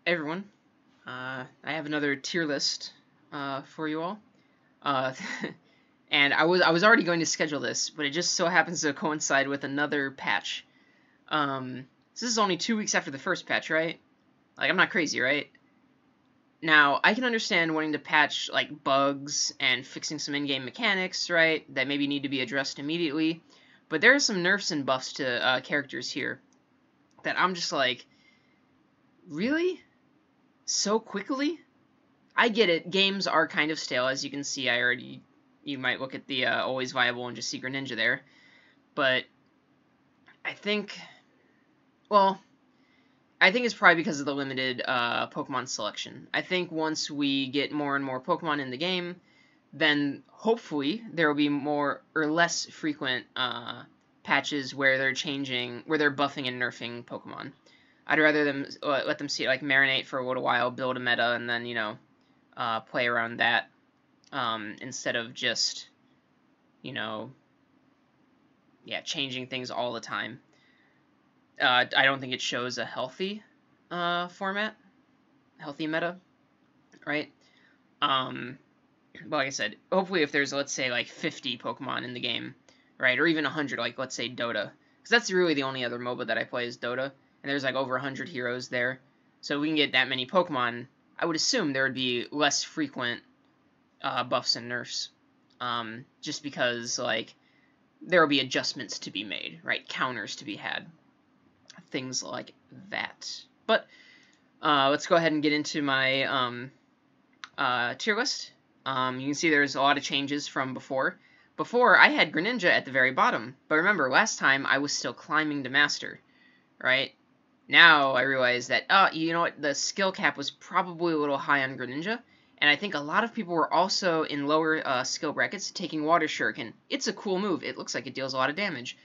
Hey everyone, I have another tier list for you all, uh, and I was already going to schedule this, but it just so happens to coincide with another patch. This is only 2 weeks after the first patch, right? Like I'm not crazy, right? Now I can understand wanting to patch like bugs and fixing some in-game mechanics, right? That maybe need to be addressed immediately, but there are some nerfs and buffs to characters here that I'm just like, really? So quickly? I get it. Games are kind of stale, as you can see. You might look at the always viable and just see Greninja there, but I think, well, I think it's probably because of the limited Pokemon selection. I think once we get more and more Pokemon in the game, then hopefully there will be more or less frequent patches where they're buffing and nerfing Pokemon. I'd rather them let them see it like marinate for a little while, build a meta, and then play around that. Instead of just, changing things all the time. I don't think it shows a healthy format, healthy meta, right? But like I said, hopefully if there's, let's say, like 50 Pokemon in the game, right, or even 100, like, let's say, Dota, because that's really the only other MOBA that I play is Dota, and there's, like, over 100 heroes there, so if we can get that many Pokemon, I would assume there would be less frequent buffs and nerfs, just because, like, there will be adjustments to be made, right? Counters to be had, things like that. But let's go ahead and get into my tier list. You can see there's a lot of changes from before. Before, I had Greninja at the very bottom, but remember, last time I was still climbing to Master, right? Now I realize that, you know what, the skill cap was probably a little high on Greninja, and I think a lot of people were also in lower skill brackets taking Water Shuriken. It's a cool move. It looks like it deals a lot of damage.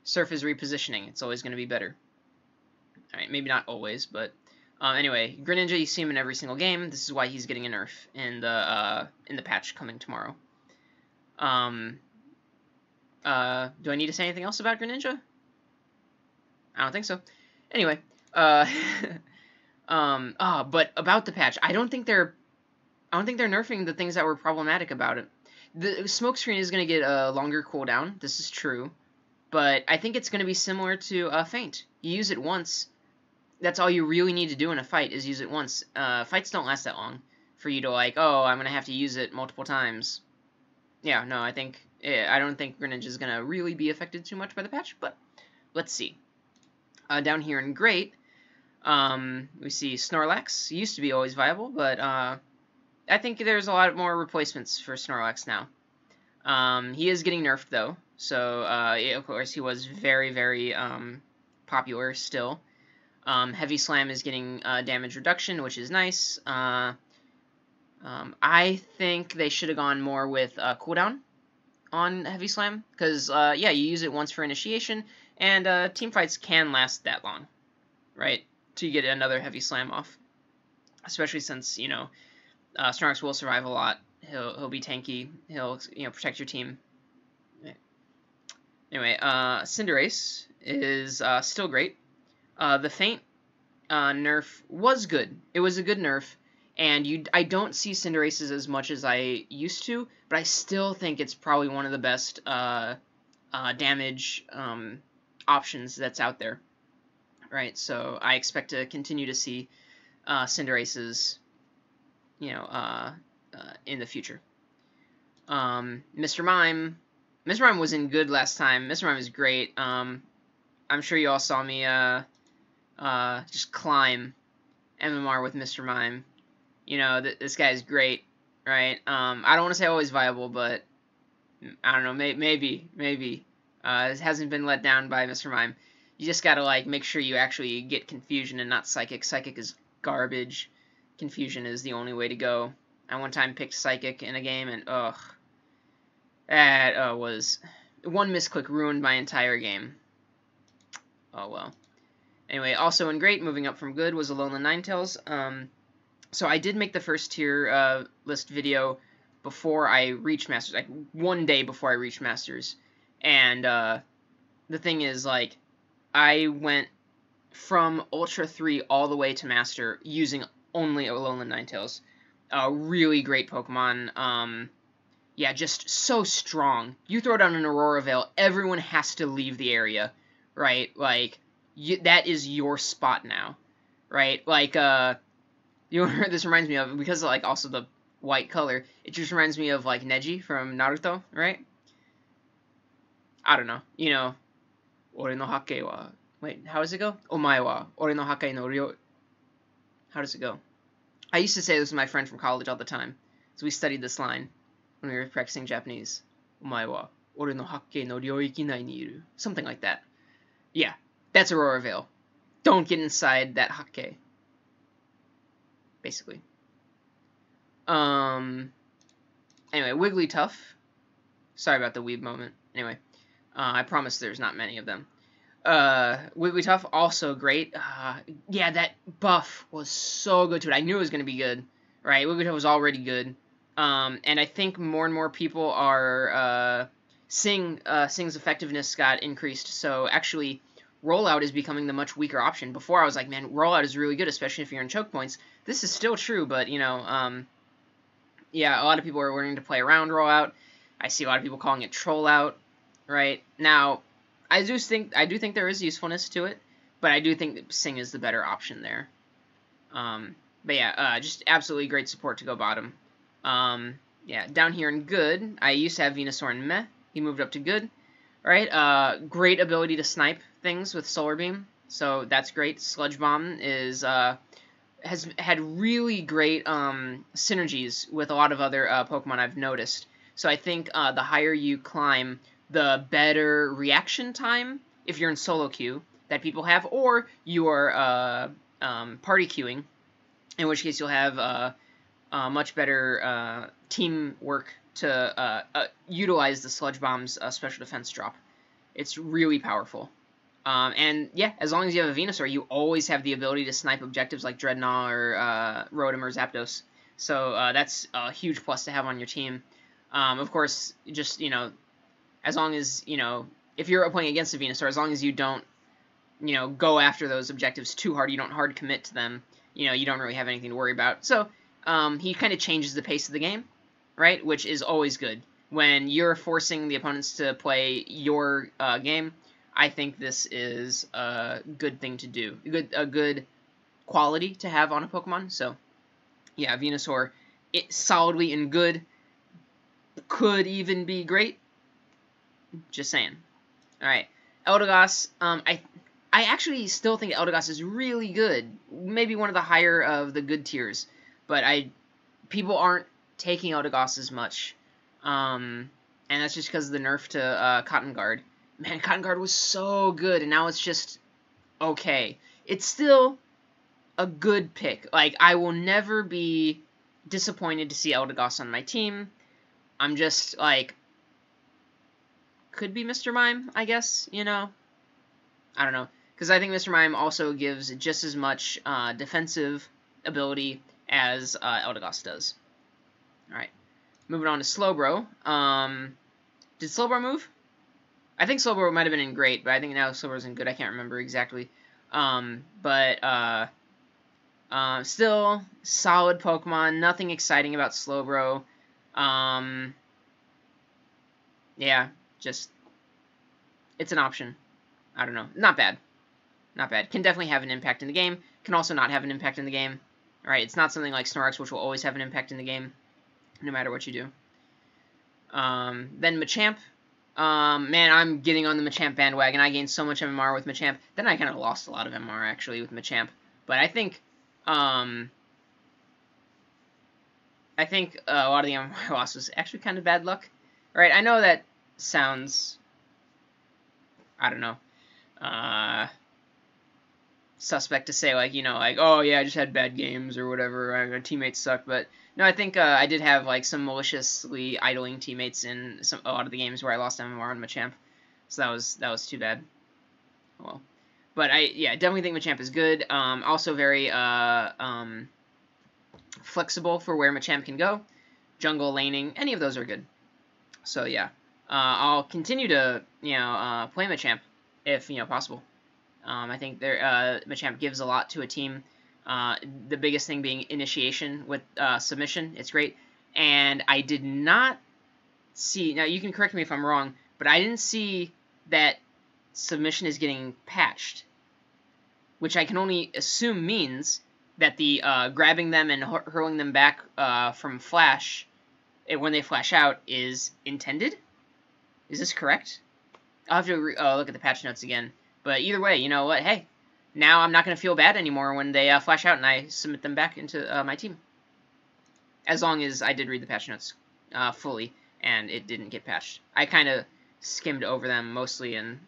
Surf is repositioning. It's always going to be better. Alright, maybe not always, but anyway, Greninja, you see him in every single game. This is why he's getting a nerf in the patch coming tomorrow. Do I need to say anything else about Greninja? I don't think so. Anyway, but about the patch, I don't think they're nerfing the things that were problematic about it. The smokescreen is going to get a longer cooldown. This is true, but I think it's going to be similar to Feint. You use it once. That's all you really need to do in a fight is use it once. Fights don't last that long for you to like, oh, I'm going to have to use it multiple times. Yeah, no, I don't think Greninja is going to really be affected too much by the patch, but let's see. Down here in Great, we see Snorlax. He used to be always viable, but I think there's a lot more replacements for Snorlax now. He is getting nerfed, though, so yeah, of course he was very, very popular still. Heavy Slam is getting damage reduction, which is nice. I think they should have gone more with cooldown on Heavy Slam, because, yeah, you use it once for initiation, and team fights can last that long, right, till you get another Heavy Slam off, especially since, Snorlax will survive a lot. He'll be tanky. He'll, protect your team. Anyway, Cinderace is still great. The Feint nerf was good. It was a good nerf, and I don't see Cinderaces as much as I used to, but I still think it's probably one of the best damage options that's out there. Right, so I expect to continue to see Cinderaces, in the future. Mr. Mime was in good last time. Mr. Mime is great. I'm sure you all saw me just climb MMR with Mr. Mime. This guy is great, right? I don't want to say always viable, but I don't know, maybe. It hasn't been let down by Mr. Mime. You just gotta, like, make sure you actually get Confusion and not Psychic. Psychic is garbage. Confusion is the only way to go. I one time picked Psychic in a game, and ugh. That was... one misclick ruined my entire game. Oh, well. Anyway, also in Great, moving up from Good, was Alolan Ninetales. So I did make the first tier list video before I reached Masters, like, one day before I reached Masters. And the thing is, like, I went from Ultra 3 all the way to Master using only Alolan Ninetales. Really great Pokemon. Yeah, just so strong. You throw down an Aurora Veil, everyone has to leave the area, right? Like, that is your spot now, right? Like, you know what this reminds me of? Because of, like, also the white color, it just reminds me of, like, Neji from Naruto, right? I don't know. You know, Ore no hake wa... Wait, how does it go? Omae wa ore no hake no ryo... How does it go? I used to say this with my friend from college all the time. So we studied this line when we were practicing Japanese. Omae wa ore no hake no ryoiki nai ni iru. Something like that. Yeah, that's Aurora Veil. Don't get inside that hake. Basically. Anyway, Wigglytuff. Sorry about the weeb moment. Anyway, I promise there's not many of them. Wigglytuff, also great. Yeah, that buff was so good to it. I knew it was going to be good, right? Wigglytuff was already good. And I think more and more people are, Sing's effectiveness got increased, so actually, Rollout is becoming the much weaker option. Before, I was like, man, Rollout is really good, especially if you're in choke points. This is still true, but, you know, yeah, a lot of people are learning to play around Rollout. I see a lot of people calling it Troll Out, right? Now, I do think there is usefulness to it, but I do think that Sing is the better option there. But yeah, just absolutely great support to go bottom. Yeah, down here in good, I used to have Venusaur in meh. He moved up to good, right? Great ability to snipe things with Solar Beam, so that's great. Sludge Bomb is has had really great synergies with a lot of other Pokemon I've noticed. So I think the higher you climb, the better reaction time if you're in solo queue that people have, or you are party queuing, in which case you'll have much better teamwork to utilize the Sludge Bomb's special defense drop. It's really powerful. And yeah, as long as you have a Venusaur, you always have the ability to snipe objectives like Dreadnought or Rotom or Zapdos. So that's a huge plus to have on your team. Of course, just, you know, as long as, you know, if you're playing against a Venusaur, as long as you don't, you know, go after those objectives too hard, you don't hard commit to them, you know, you don't really have anything to worry about. So, he kind of changes the pace of the game, right, which is always good. When you're forcing the opponents to play your game, I think this is a good thing to do, a good quality to have on a Pokemon. So, yeah, Venusaur, solidly in good, could even be great. Just saying. Alright, Eldegoss, I actually still think Eldegoss is really good. Maybe one of the higher of the good tiers. But people aren't taking Eldegoss as much. And that's just because of the nerf to Cotton Guard. Man, Cotton Guard was so good, and now it's just okay. It's still a good pick. Like, I will never be disappointed to see Eldegoss on my team. I'm just, like, could be Mr. Mime, I guess, you know? I don't know. Because I think Mr. Mime also gives just as much defensive ability as Eldegoss does. Alright. Moving on to Slowbro. Did Slowbro move? I think Slowbro might have been in great, but I think now Slowbro's in good. I can't remember exactly. Still, solid Pokemon. Nothing exciting about Slowbro. Yeah, just, it's an option. I don't know. Not bad. Not bad. Can definitely have an impact in the game. Can also not have an impact in the game. Alright, it's not something like Snorlax, which will always have an impact in the game, no matter what you do. Then Machamp. Man, I'm getting on the Machamp bandwagon. I gained so much MMR with Machamp. Then I kind of lost a lot of MMR, actually, with Machamp. But I think, a lot of the MMR I lost was actually kind of bad luck. Alright, I know that sounds, I don't know, suspect to say, like, you know, like, oh, yeah, I just had bad games or whatever, my teammates suck, but no, I think I did have, like, some maliciously idling teammates in a lot of the games where I lost MMR on Machamp, so that was too bad. Well, but I definitely think Machamp is good. Also very flexible for where Machamp can go. Jungle, laning, any of those are good. So yeah, I'll continue to, you know, play Machamp if, you know, possible. I think Machamp gives a lot to a team. The biggest thing being initiation with submission. It's great. And I did not see, now you can correct me if I'm wrong, but I didn't see that submission is getting patched, which I can only assume means that the grabbing them and hurling them back from flash when they flash out is intended. Is this correct? I'll have to look at the patch notes again. But either way, you know what? Hey, now I'm not going to feel bad anymore when they flash out and I submit them back into my team. As long as I did read the patch notes fully and it didn't get patched. I kind of skimmed over them mostly and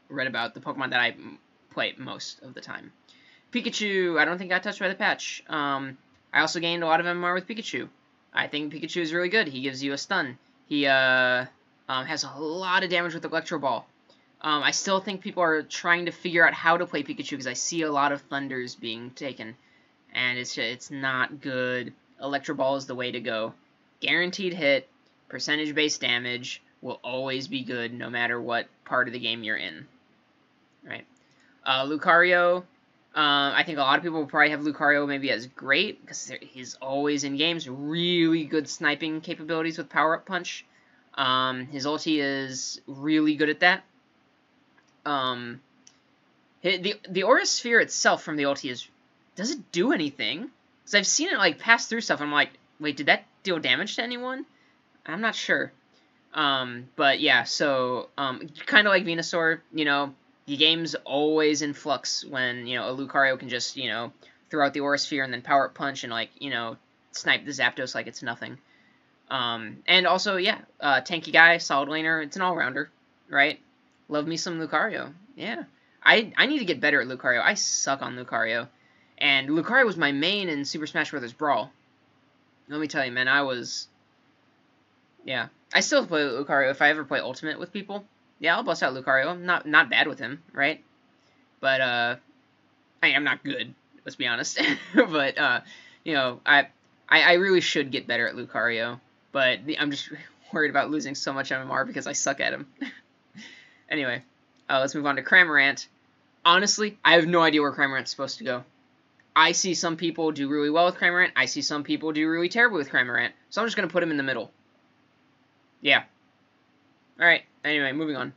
read about the Pokemon that I play most of the time. Pikachu, I don't think got touched by the patch. I also gained a lot of MMR with Pikachu. I think Pikachu is really good. He gives you a stun. He has a lot of damage with Electro Ball. I still think people are trying to figure out how to play Pikachu because I see a lot of Thunders being taken. And it's not good. Electro Ball is the way to go. Guaranteed hit, percentage-based damage will always be good no matter what part of the game you're in. Right? Lucario, I think a lot of people will probably have Lucario maybe as great because he's always in games. Really good sniping capabilities with Power-Up Punch. His ulti is really good at that. The Aura Sphere itself from the ulti does it do anything? Because I've seen it like pass through stuff. I'm like, wait, did that deal damage to anyone? I'm not sure. But yeah, so kind of like Venusaur, you know, the game's always in flux when, you know, a Lucario can just, you know, throw out the Aura Sphere and then Power Up Punch and, like, you know, snipe the Zapdos like it's nothing. And also, yeah, tanky guy, solid laner, it's an all-rounder, right? Love me some Lucario. Yeah. I need to get better at Lucario. I suck on Lucario. And Lucario was my main in Super Smash Bros. Brawl. Let me tell you, man, yeah. I still play Lucario if I ever play Ultimate with people. Yeah, I'll bust out Lucario. I'm not bad with him, right? But, I'm not good, let's be honest. But, you know, I really should get better at Lucario. But I'm just worried about losing so much MMR because I suck at him. Anyway, let's move on to Cramorant. Honestly, I have no idea where Cramorant's supposed to go. I see some people do really well with Cramorant. I see some people do really terribly with Cramorant. So I'm just going to put him in the middle. Yeah. Alright, anyway, moving on.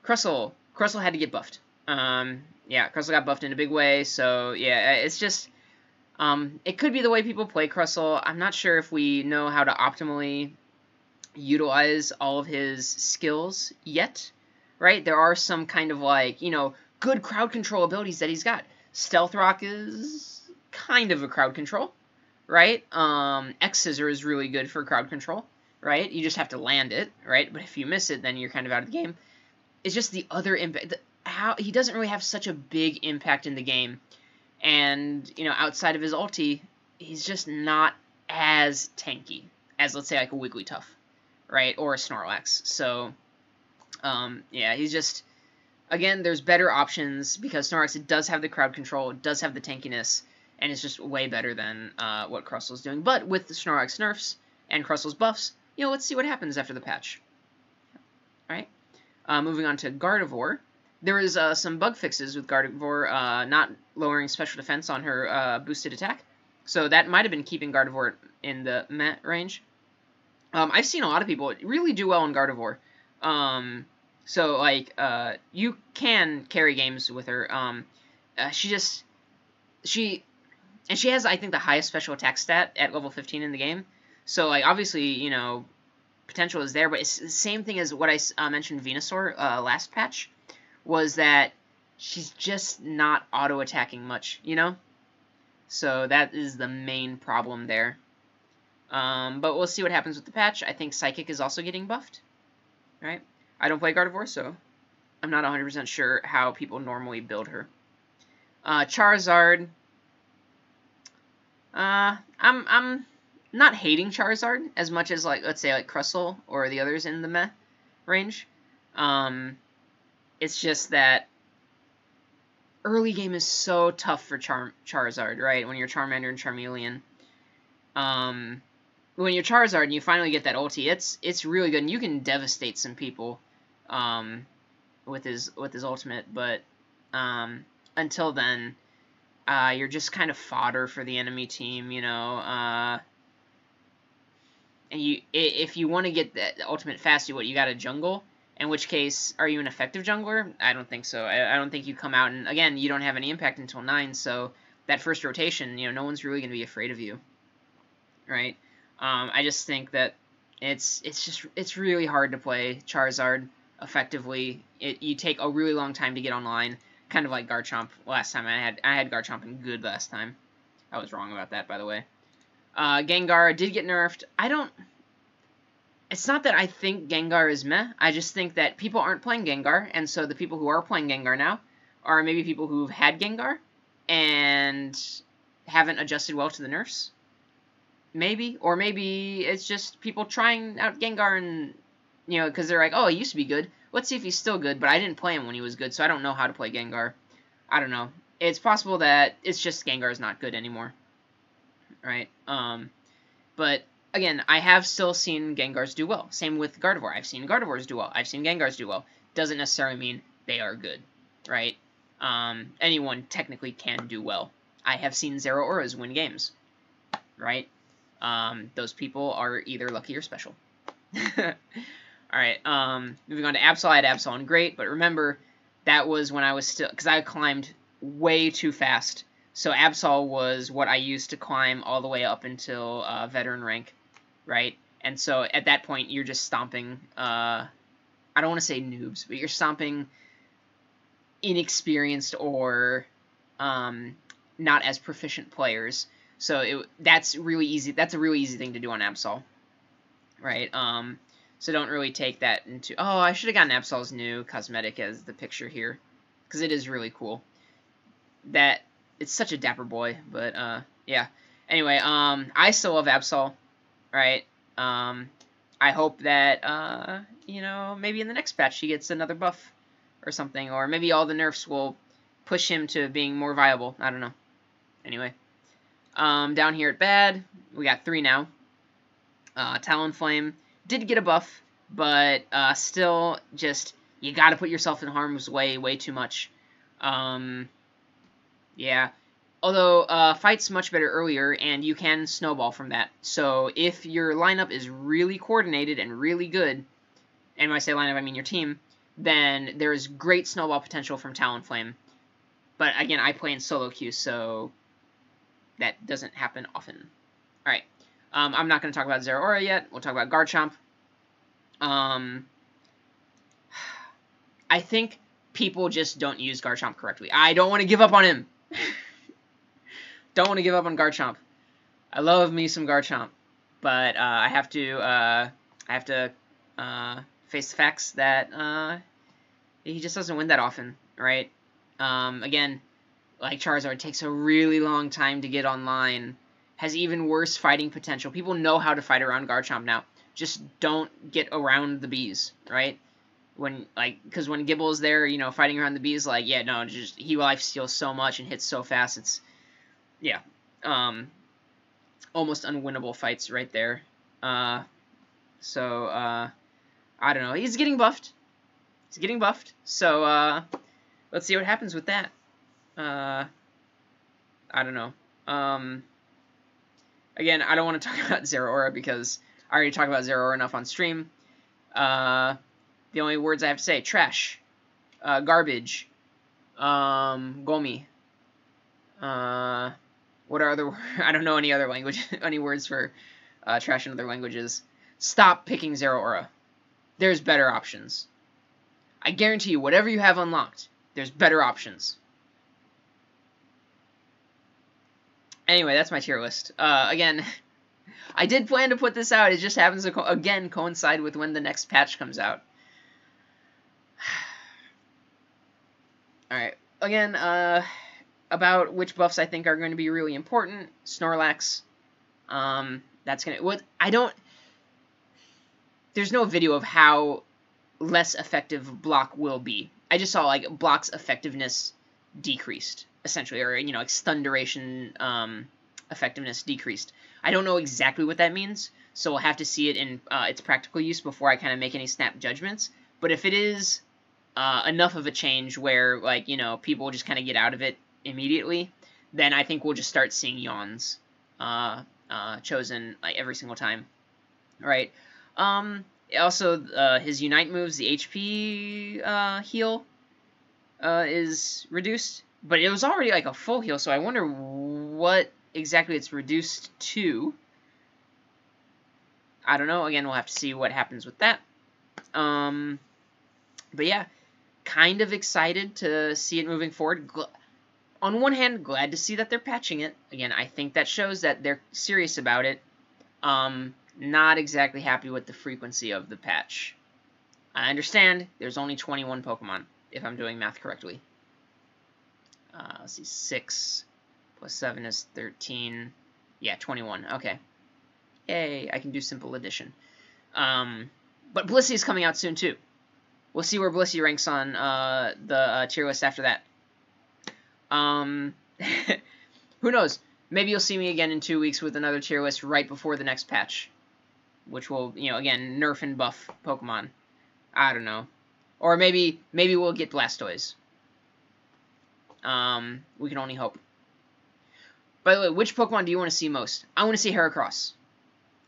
Crustle. Crustle had to get buffed. Yeah, Crustle got buffed in a big way, so yeah, it's just... it could be the way people play Crustle. I'm not sure if we know how to optimally utilize all of his skills yet, right? There are some kind of, like, you know, good crowd control abilities that he's got. Stealth Rock is kind of a crowd control, right? X-Scissor is really good for crowd control, right? You just have to land it, right? But if you miss it, then you're kind of out of the game. It's just the other impact. How he doesn't really have such a big impact in the game. And, you know, outside of his ulti, he's just not as tanky as, let's say, like a Wigglytuff, right? Or a Snorlax. So, yeah, he's just... Again, there's better options because Snorlax does have the crowd control, it does have the tankiness, and it's just way better than what Crustle's doing. But with the Snorlax nerfs and Crustle's buffs, you know, let's see what happens after the patch. Alright, moving on to Gardevoir. There is some bug fixes with Gardevoir not lowering special defense on her boosted attack. So that might have been keeping Gardevoir in the meh range. I've seen a lot of people really do well in Gardevoir. So, like, you can carry games with her. She has, I think, the highest special attack stat at level 15 in the game. So, like, obviously, you know, potential is there, but it's the same thing as what I mentioned Venusaur last patch, was that she's just not auto-attacking much, you know? So that is the main problem there. But we'll see what happens with the patch. I think Psychic is also getting buffed, right? I don't play Gardevoir, so I'm not 100% sure how people normally build her. Charizard. I'm not hating Charizard as much as, like, let's say, like, Crustle or the others in the meh range. It's just that early game is so tough for Charizard, right? When you're Charmander and Charmeleon. When you're Charizard and you finally get that ulti, it's really good, and you can devastate some people with his ultimate, but Until then, you're just kind of fodder for the enemy team, you know. And if you want to get the ultimate fast, you got to jungle. In which case, are you an effective jungler? I don't think so. I don't think you come out, and again, you don't have any impact until 9, so that first rotation, you know, no one's really going to be afraid of you, right? I just think that it's really hard to play Charizard effectively. You take a really long time to get online, kind of like Garchomp last time. I had Garchomp in good last time. I was wrong about that, by the way. Gengar did get nerfed. It's not that I think Gengar is meh. I just think that people aren't playing Gengar, and so the people who are playing Gengar now are maybe people who've had Gengar and haven't adjusted well to the nerfs. Maybe. Or maybe it's just people trying out Gengar and, you know, because they're like, oh, he used to be good. Let's see if he's still good, but I didn't play him when he was good, so I don't know how to play Gengar. I don't know. It's possible that it's just Gengar is not good anymore. Right? But again, I have still seen Gengars do well. Same with Gardevoir. I've seen Gardevoirs do well. I've seen Gengars do well. Doesn't necessarily mean they are good, right? Anyone technically can do well. I have seen Zero Auras win games, right? Those people are either lucky or special. Alright, moving on to Absol. I had Absol on Great, but remember, that was when I was still... Because I climbed way too fast. So Absol was what I used to climb all the way up until veteran rank, right? And so at that point, you're just stomping, I don't want to say noobs, but you're stomping inexperienced or not as proficient players. So that's really easy. That's a really easy thing to do on Absol, right? So don't really take that into, oh, I should have gotten Absol's new cosmetic as the picture here, because it is really cool. It's such a dapper boy, but, yeah. Anyway, I still love Absol, right? I hope that, you know, maybe in the next patch he gets another buff or something, or maybe all the nerfs will push him to being more viable. I don't know. Anyway, down here at Bad, we got 3 now. Talonflame did get a buff, but, still just, you gotta put yourself in harm's way too much. Yeah, although Fight's much better earlier, and you can snowball from that. So if your lineup is really coordinated and really good, and when I say lineup, I mean your team, then there is great snowball potential from Talonflame. But again, I play in solo queue, so that doesn't happen often. Alright, I'm not going to talk about Zeraora yet. We'll talk about Garchomp. I think people just don't use Garchomp correctly. I don't want to give up on him. Don't want to give up on Garchomp. I love me some Garchomp, but I have to face the facts that he just doesn't win that often, right? Again, like Charizard, takes a really long time to get online, has even worse fighting potential. People know how to fight around Garchomp now. Just don't get around the bees, right? Because when Gibble's there, you know, fighting around the bees, like, yeah, no, just he life steals so much and hits so fast, it's, yeah, almost unwinnable fights right there. I don't know, he's getting buffed. So, let's see what happens with that. I don't know. Again, I don't want to talk about Zeraora because I already talked about Zeraora enough on stream. The only words I have to say, trash, garbage, gomi, what are other, I don't know any other language, any words for trash in other languages. Stop picking Zeraora. There's better options. I guarantee you, whatever you have unlocked, there's better options. Anyway, that's my tier list. Again, I did plan to put this out, it just happens to, again, coincide with when the next patch comes out. Alright, again, about which buffs I think are going to be really important. Snorlax, that's gonna, there's no video of how less effective block will be. I just saw, like, block's effectiveness decreased, essentially, or, you know, like, stun duration, effectiveness decreased. I don't know exactly what that means, so we'll have to see it in its practical use before I kind of make any snap judgments. But if it is enough of a change where, like, you know, people just kind of get out of it immediately, then I think we'll just start seeing yawns chosen like every single time, right? Also, his Unite moves, the HP heal is reduced, but it was already like a full heal, so I wonder what exactly it's reduced to. I don't know. Again, we'll have to see what happens with that. But yeah, kind of excited to see it moving forward. On one hand, glad to see that they're patching it. Again, I think that shows that they're serious about it. Not exactly happy with the frequency of the patch. I understand there's only 21 Pokemon, if I'm doing math correctly. Let's see, 6 plus 7 is 13. Yeah, 21. Okay. Yay, I can do simple addition. But Blissey is coming out soon, too. We'll see where Blissey ranks on the tier list after that. Who knows? Maybe you'll see me again in 2 weeks with another tier list right before the next patch, which will, you know, again, nerf and buff Pokemon. I don't know. Or maybe we'll get Blastoise. We can only hope. By the way, which Pokemon do you want to see most? I want to see Heracross.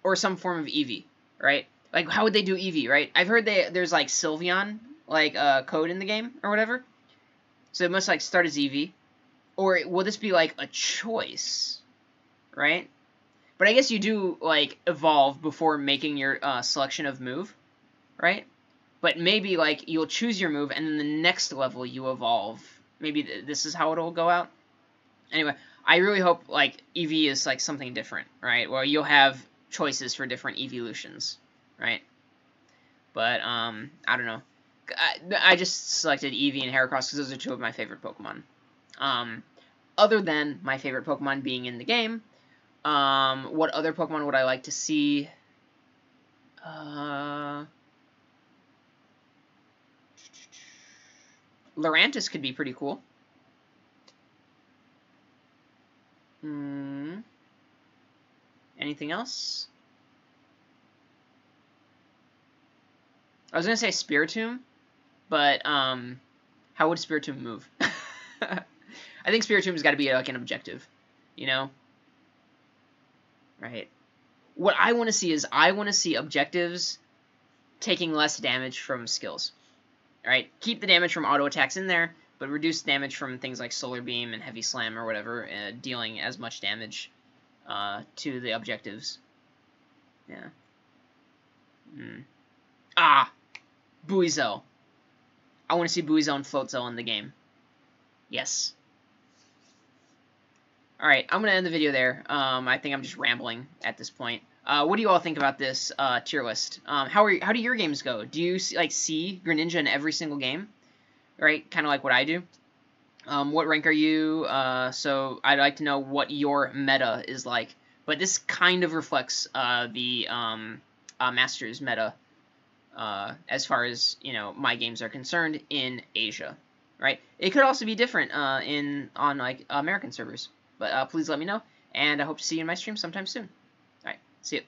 Or some form of Eevee, right? Like, how would they do Eevee, right? I've heard there's, like, Sylveon, like, code in the game, or whatever. So it must, like, start as Eevee. Or will this be, like, a choice, right? But I guess you do, like, evolve before making your selection of move, right? But maybe, like, you'll choose your move, and then the next level you evolve. Maybe this is how it'll go out. Anyway, I really hope, like, Eevee is, like, something different, right? Well, you'll have choices for different evolutions, right? But, I don't know. I just selected Eevee and Heracross because those are two of my favorite Pokemon. Other than my favorite Pokemon being in the game, what other Pokemon would I like to see? Lurantis could be pretty cool. Anything else? I was going to say Spiritomb, but how would Spiritomb move? I think Spiritomb's got to be like an objective, you know? Right. What I want to see is I want to see objectives taking less damage from skills. Right? Keep the damage from auto attacks in there, but reduce damage from things like Solar Beam and Heavy Slam or whatever, dealing as much damage to the objectives. Yeah. Buizel. I want to see Buizel and Floatzel in the game. Yes. Alright, I'm going to end the video there. I think I'm just rambling at this point. What do you all think about this tier list? How do your games go? Do you see Greninja in every single game? Right? Kind of like what I do. What rank are you? So I'd like to know what your meta is like. But this kind of reflects the Masters meta as far as, you know, my games are concerned in Asia. Right? It could also be different on like American servers. But please let me know, and I hope to see you in my stream sometime soon. Alright, see you.